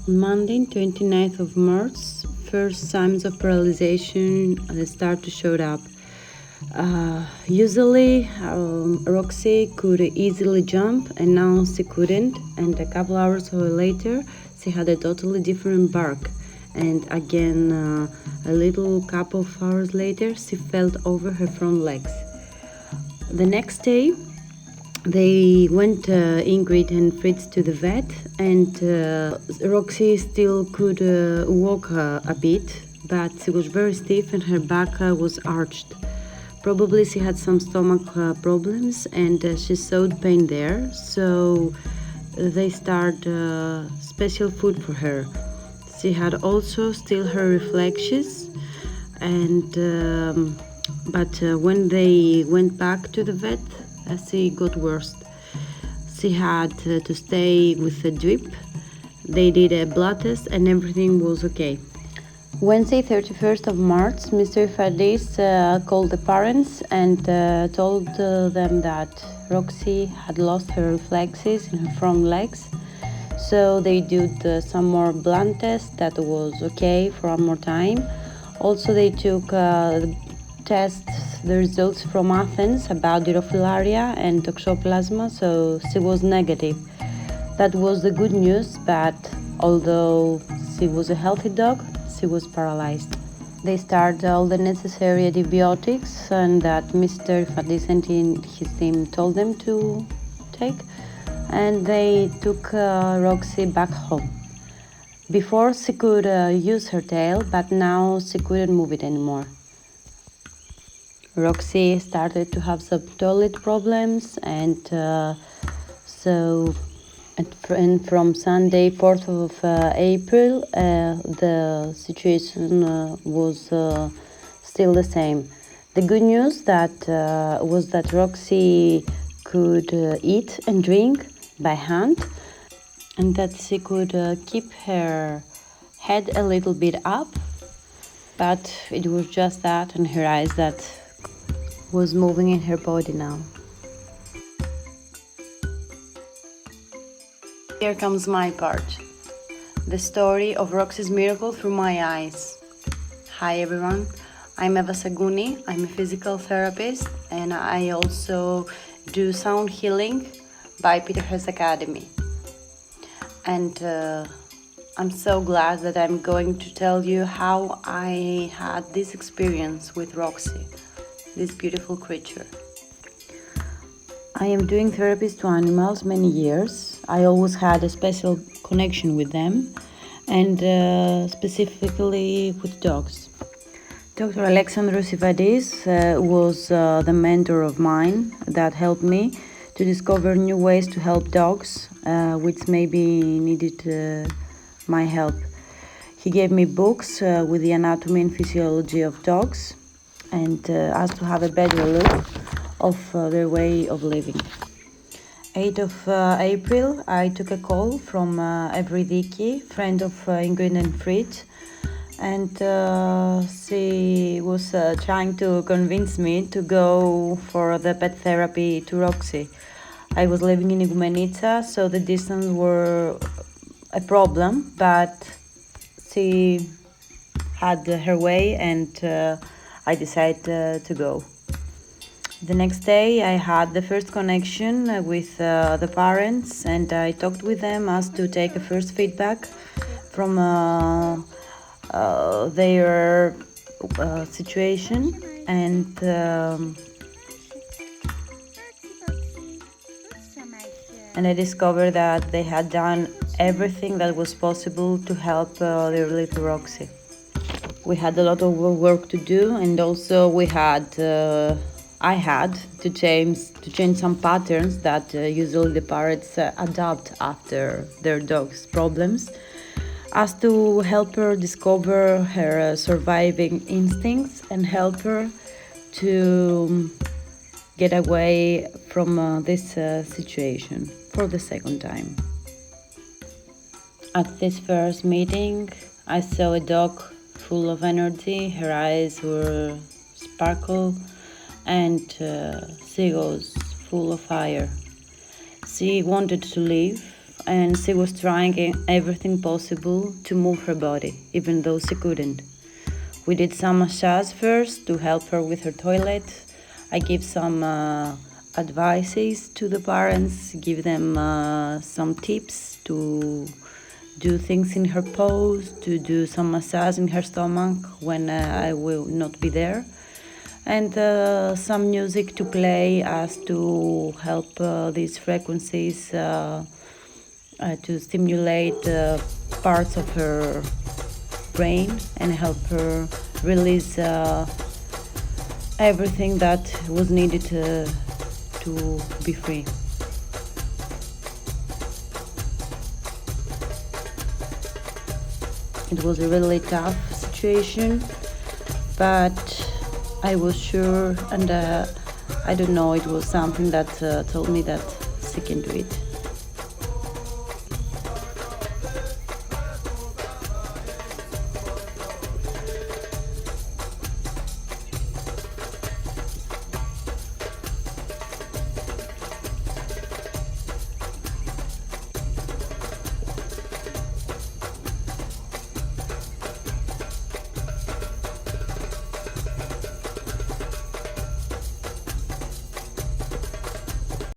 Monday, 29th of March, first signs of paralyzation start to show up. Usually, Roxy could easily jump, and now she couldn't. And a couple hours later, she had a totally different bark. And again, a little couple of hours later, she fell over her front legs. The next day, they went, Ingrid and Fritz, to the vet, and Roxy still could walk a bit, but she was very stiff and her back was arched. Probably she had some stomach problems, and she showed pain there, so they started special food for her. She had also still her reflexes, and but when they went back to the vet, she got worse. She had to stay with a drip. They did a blood test and everything was okay. Wednesday, 31st of March, Mr. Fadis called the parents and told them that Roxy had lost her reflexes in her front legs. So they did some more blood tests. That was okay for one more time. Also, they took the results from Athens about Dirophilaria and Toxoplasma, so she was negative. That was the good news, but although she was a healthy dog, she was paralyzed. They started all the necessary antibiotics and that Mr. Fadis and his team told them to take, and they took Roxy back home. Before she could use her tail, but now she couldn't move it anymore. Roxy started to have some toilet problems, and from Sunday, 4th of April, the situation was still the same. The good news was that Roxy could eat and drink by hand, and that she could keep her head a little bit up, but it was just that, and her eyes that was moving in her body now. Here comes my part. The story of Roxy's miracle through my eyes. Hi everyone, I'm Eva Sagouni. I'm a physical therapist and I also do sound healing by Peter Hess Academy. And I'm so glad that I'm going to tell you how I had this experience with Roxy, this beautiful creature. I am doing therapies to animals many years. I always had a special connection with them, and specifically with dogs. Dr. Alexandros Ivadis was the mentor of mine that helped me to discover new ways to help dogs, which maybe needed my help. He gave me books with the anatomy and physiology of dogs, and asked to have a better look of their way of living. 8th of April, I took a call from Evridiki, friend of Ingrid and Fritz, and she was trying to convince me to go for the pet therapy to Roxy. I was living in Igoumenitsa, so the distance were a problem, but she had her way, and I decided to go. The next day I had the first connection with the parents, and I talked with them as to take a first feedback from their situation, and I discovered that they had done everything that was possible to help their little Roxy. We had a lot of work to do, and also I had to change some patterns that usually the parents adopt after their dog's problems, as to help her discover her surviving instincts and help her to get away from this situation for the second time. At this first meeting, I saw a dog full of energy. Her eyes were sparkle, and she was full of fire. She wanted to live, and she was trying everything possible to move her body, even though she couldn't. We did some massage first to help her with her toilet. I gave some advices to the parents, give them some tips to do things in her pose, to do some massage in her stomach when I will not be there, and some music to play as to help these frequencies to stimulate parts of her brain and help her release everything that was needed to be free. It was a really tough situation, but I was sure, and I don't know, it was something that told me that she can do it.